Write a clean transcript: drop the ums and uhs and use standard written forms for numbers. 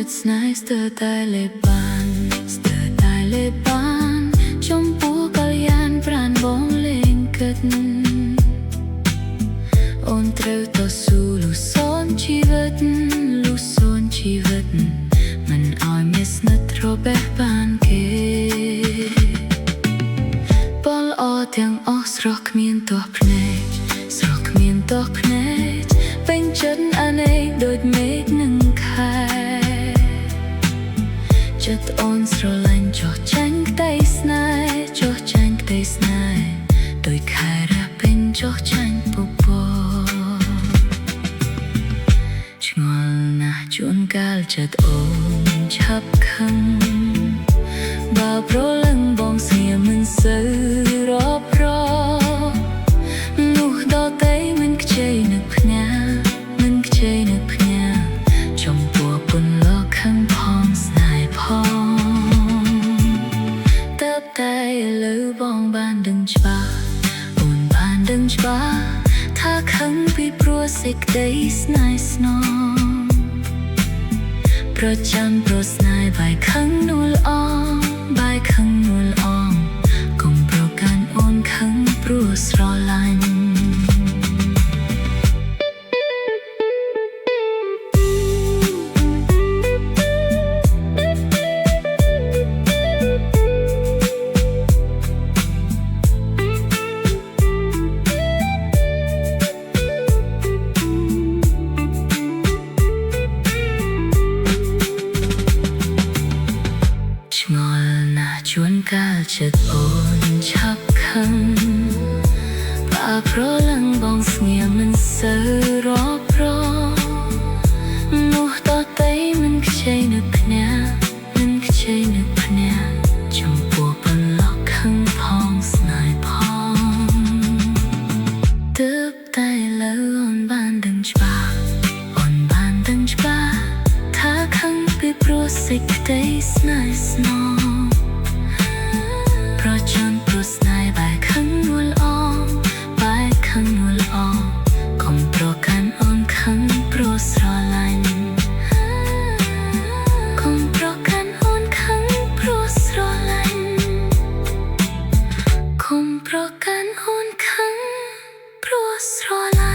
ចិត្តស្នេហ៍ស្ទើរតែលេបបានស្ទើរតែលេបបានចំពោះកល្យានប្រានបងលេងគិតអូនត្រូវតស៊ូលុះសូនជីវិតលុះសូនជីវិតមិនឲ្យមានស្និទ្ធរបេះបានគេពលអទាំងអស់ស្រស់គ្មានទាស់ភ្នែកស្រស់គ្មានទាស់ភ្នែកពេញចិត្តអាណេកដូចមេឃនឹងខែចិត្តអូនស្រឡាញ់ចោះចាញ់ក្តីស្នេហ៍ចោះចាញ់ក្តីស្នេហ៍ដោយខែរះពេញចោះចាញ់ពពកឆ្ងល់ណាស់ជួនកាលចិត្តអូនឆាប់ខឹងបើប្រលឹងបងស្ងៀមមិនសូវរាប់រកនោះដតេមិនខ្ចីនឹកភ្ញាមិនខ្ចីនឹកភ្ញាចំពោះពន្លកខឹងផងស្នេហ៍ផងតើបតែឥឡូវបងបានដឹងច្បាស់អូនបានដឹងច្បាស់ថាខឹងពីព្រោះសេចក្តីស្នេហ៍ស្នងប្រចាំប្រស្នេហ៍បាយខឹងនួលអងបាយខឹងនួលអងកុំប្រកាន់អូនខឹងព្រោះស្រឡាញ់ឆ្ងល់ណាស់ជួនកាលចិត្តអូនឆាប់ខឹងបើប្រលឹងបងស្ងៀមមិនសូវរាប់រកនោះតតែមិនខ្ចីនឹកភ្ញាមិនខ្ចីនឹកភ្ញាចំពោះបន្លកខឹងផងស្នេហ៍ផងទើបតែឥឡូវអូនបានដឹងច្បាស់អូនបានដឹងច្បាស់ថាខឹងពីព្រោះសេចក្តីស្នេហ៍ស្នងប្រចាំព្រោះស្នេហ៍បែកខឹងនួលអងបែកខឹងនួលអងកុំប្រកាន់អូនខឹងព្រោះស្រឡាញ់កុំប្រកាន់អូនខឹងព្រោះស្រឡាញ់កុំប្រកាន់អូនខឹងព្រោះស្រឡាញ់